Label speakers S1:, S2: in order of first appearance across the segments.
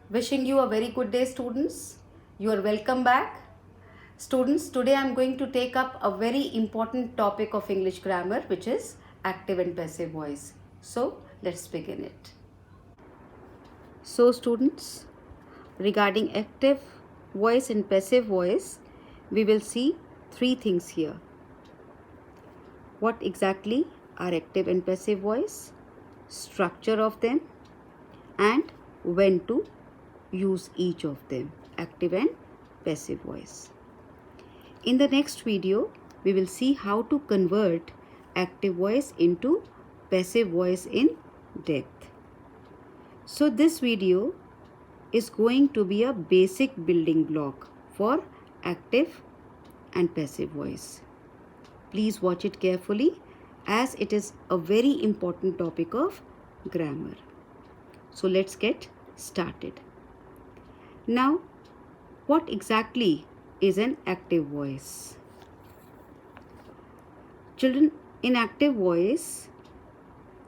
S1: Wishing you a very good day, students. You are welcome back. Students, today I am going to take up a very important topic of English grammar, which is active and passive voice. So, let's begin it. So, students, regarding active voice and passive voice, we will see three things here. What exactly are active and passive voice, structure of them, and when to use each of them, active and passive voice. In the next video, we will see how to convert active voice into passive voice in depth. So this video is going to be a basic building block for active and passive voice. Please watch it carefully as it is a very important topic of grammar. So let's get started. Now, what exactly is an active voice? Children, in active voice,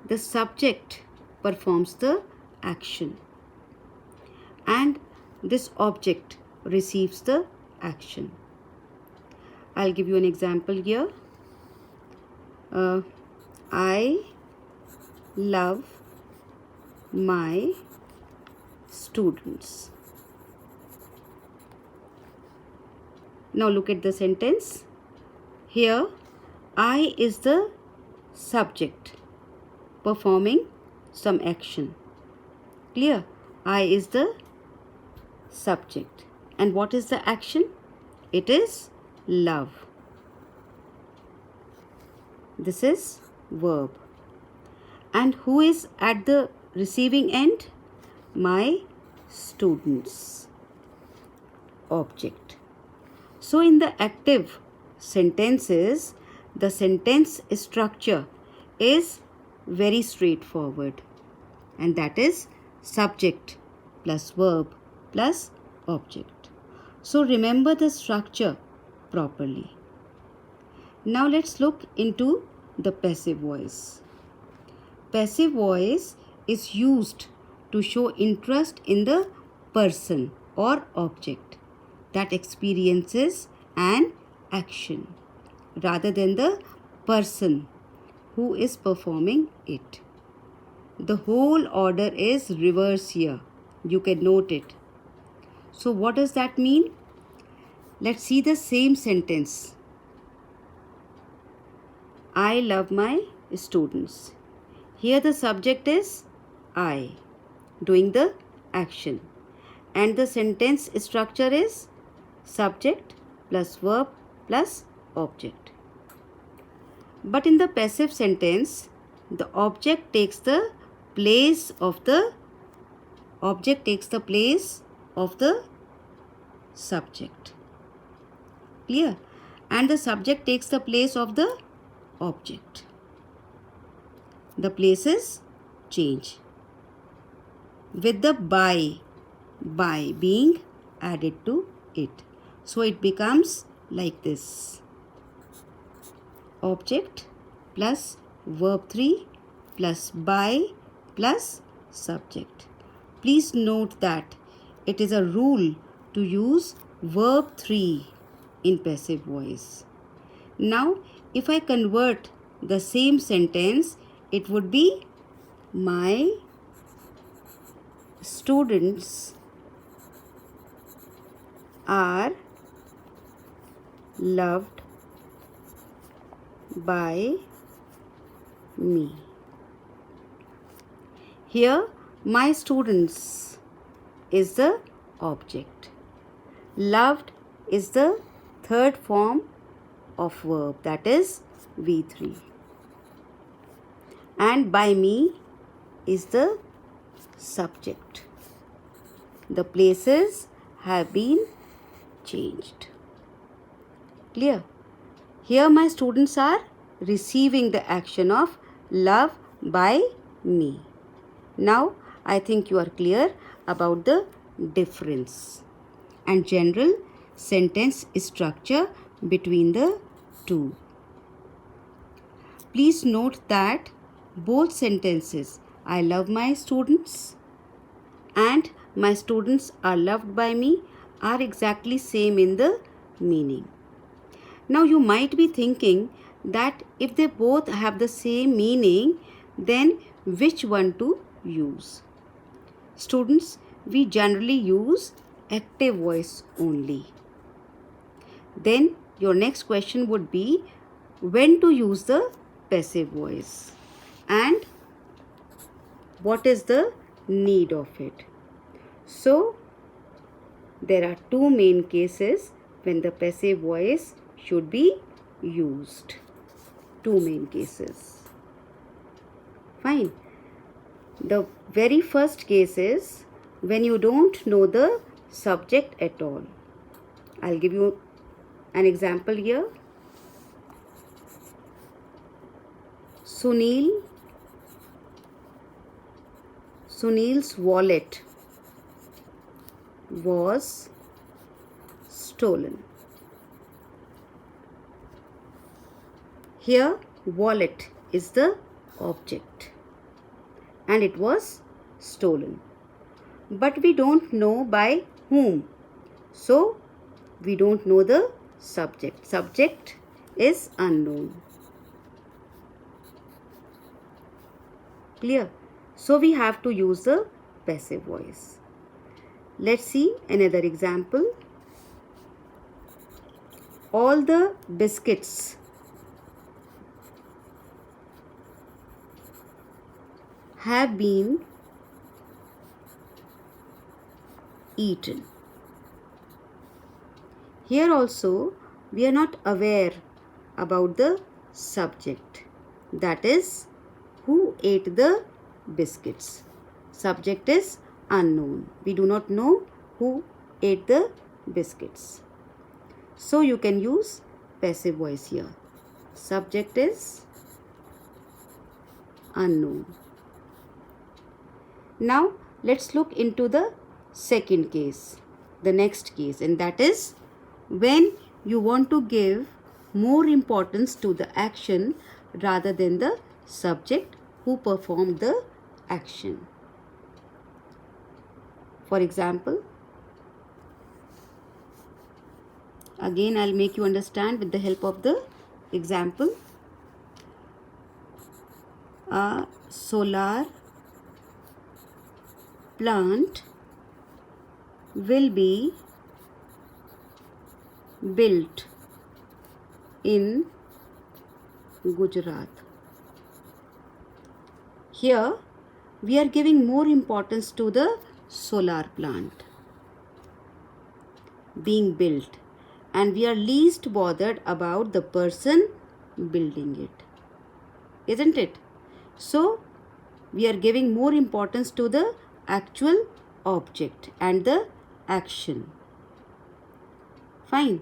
S1: the subject performs the action and this object receives the action. I'll give you an example here. I love my students. Now look at the sentence. Here, I is the subject performing some action. Clear? I is the subject. And what is the action? It is love. This is verb. And who is at the receiving end? My students. Object. So in the active sentences, the sentence structure is very straightforward, and that is subject plus verb plus object. So remember the structure properly. Now let's look into the passive voice. Passive voice is used to show interest in the person or object that experiences an action rather than the person who is performing it. The whole order is reverse here. You can note it. So what does that mean? Let's see the same sentence. I love my students. Here the subject is I doing the action, and the sentence structure is subject plus verb plus object. But in the passive sentence, the object takes the place of the subject. Clear? And the subject takes the place of the object. The places change with the by being added to it. So it becomes like this. Object plus verb 3 plus by plus subject. Please note that it is a rule to use verb 3 in passive voice. Now, if I convert the same sentence, it would be my students are loved by me. Here, my students is the object. Loved is the third form of verb, that is V3. And by me is the subject. The places have been changed. Clear? Here my students are receiving the action of love by me. Now I think you are clear about the difference and general sentence structure between the two. Please note that both sentences, I love my students and my students are loved by me are exactly same in the meaning. Now you might be thinking that if they both have the same meaning, then which one to use? Students, we generally use active voice only. Then your next question would be when to use the passive voice and what is the need of it. So there are two main cases when the passive voice should be used. Two main cases. Fine. The very first case is when you don't know the subject at all. I'll give you an example here. Sunil's wallet was stolen. Here wallet is the object and it was stolen. But we don't know by whom. So we don't know the subject. Subject is unknown. Clear? So we have to use the passive voice. Let's see another example. All the biscuits have been eaten. Here also we are not aware about the subject, that is who ate the biscuits. Subject is unknown. We do not know who ate the biscuits. So you can use passive voice here. Subject is unknown. Now let's look into the second case, the next case, and that is when you want to give more importance to the action rather than the subject who performed the action. For example, again I'll make you understand with the help of the example. A solar plant will be built in Gujarat. Here we are giving more importance to the solar plant being built and we are least bothered about the person building it, isn't it? So we are giving more importance to the actual object and the action. Fine.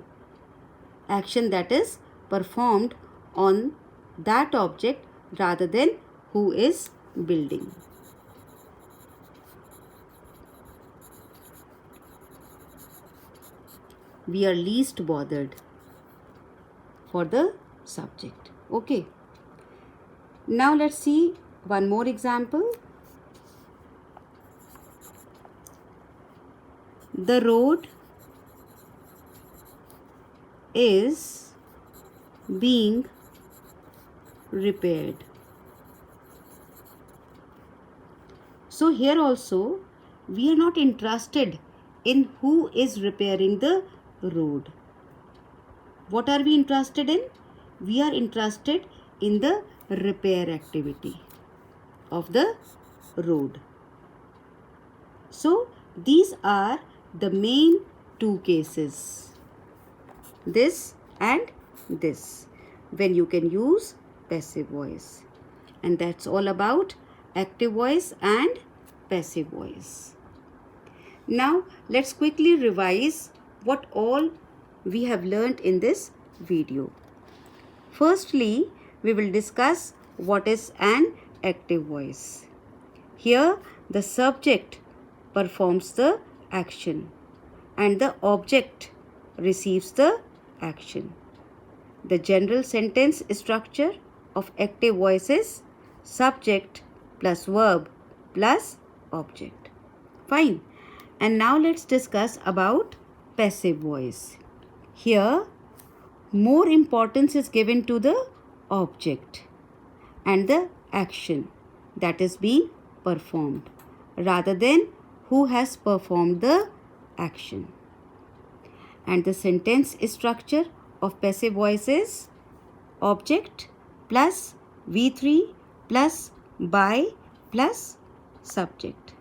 S1: Action that is performed on that object rather than who is building. We are least bothered for the subject. Okay. Now let's see one more example. The road is being repaired. So here also we are not interested in who is repairing the road. What are we interested in? We are interested in the repair activity of the road. So these are the main two cases, this and this, when you can use passive voice. And that's all about active voice and passive voice. Now let's quickly revise what all we have learnt in this video. Firstly, we will discuss what is an active voice. Here the subject performs the action and the object receives the action. The general sentence structure of active voice is subject plus verb plus object. Fine. And now let's discuss about passive voice. Here, more importance is given to the object and the action that is being performed rather than who has performed the action. And the sentence structure of passive voice is object plus V3 plus by plus subject.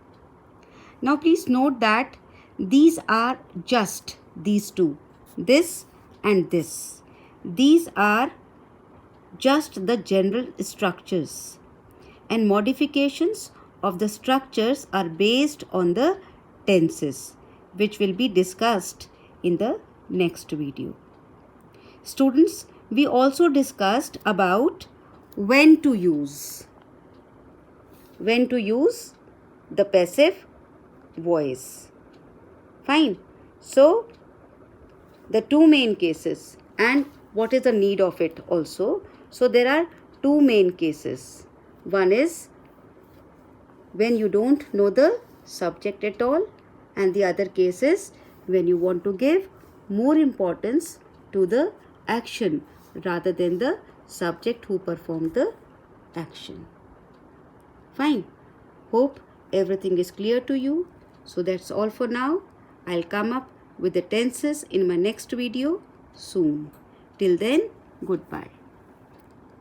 S1: Now please note that these are just these two, this and this. These are just the general structures, and modifications of the structures are based on the tenses, which will be discussed in the next video. Students, we also discussed about when to use the passive voice. Fine. So, the two main cases and what is the need of it also. So, there are two main cases. One is when you don't know the subject at all, and the other case is when you want to give more importance to the action rather than the subject who performed the action. Fine. Hope everything is clear to you. So that's all for now. I'll come up with the tenses in my next video soon. Till then, goodbye.